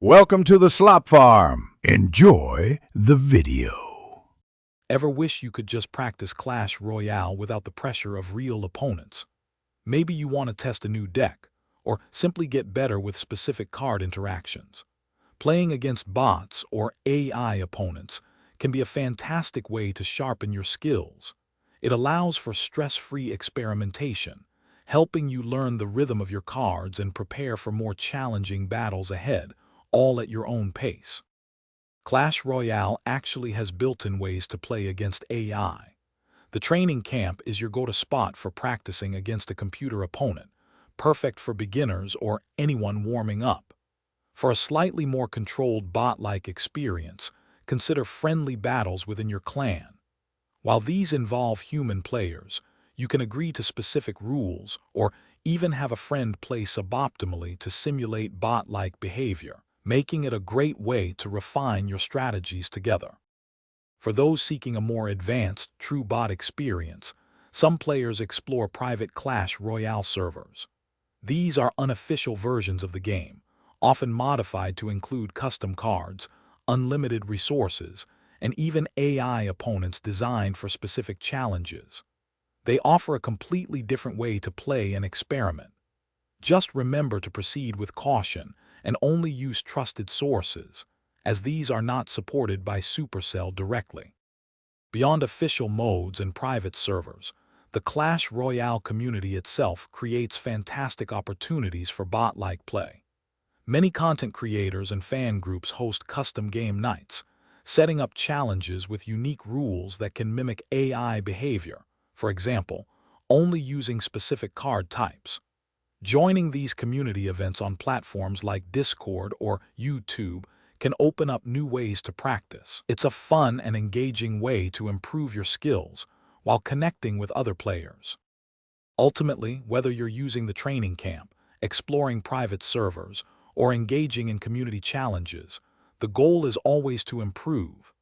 Welcome to the Slop Farm. Enjoy the video. Ever wish you could just practice Clash Royale without the pressure of real opponents? Maybe you want to test a new deck, or simply get better with specific card interactions. Playing against bots or AI opponents can be a fantastic way to sharpen your skills. It allows for stress-free experimentation, helping you learn the rhythm of your cards and prepare for more challenging battles ahead, all at your own pace. Clash Royale actually has built-in ways to play against AI. The training camp is your go-to spot for practicing against a computer opponent, perfect for beginners or anyone warming up. For a slightly more controlled bot-like experience, consider friendly battles within your clan. While these involve human players, you can agree to specific rules or even have a friend play suboptimally to simulate bot-like behavior, making it a great way to refine your strategies together. For those seeking a more advanced, true bot experience, some players explore private Clash Royale servers. These are unofficial versions of the game, often modified to include custom cards, unlimited resources, and even AI opponents designed for specific challenges. They offer a completely different way to play and experiment. Just remember to proceed with caution and only use trusted sources, as these are not supported by Supercell directly. Beyond official modes and private servers, the Clash Royale community itself creates fantastic opportunities for bot-like play. Many content creators and fan groups host custom game nights, setting up challenges with unique rules that can mimic AI behavior, for example, only using specific card types. Joining these community events on platforms like Discord or YouTube can open up new ways to practice. It's a fun and engaging way to improve your skills while connecting with other players. Ultimately, whether you're using the training camp, exploring private servers, or engaging in community challenges, the goal is always to improve.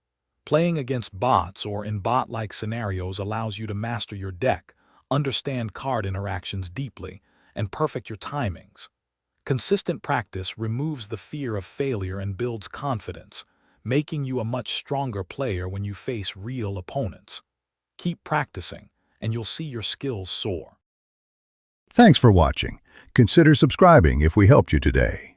Playing against bots or in bot-like scenarios allows you to master your deck, understand card interactions deeply, and perfect your timings. Consistent practice removes the fear of failure and builds confidence, making you a much stronger player when you face real opponents. Keep practicing, and you'll see your skills soar. Thanks for watching. Consider subscribing if we helped you today.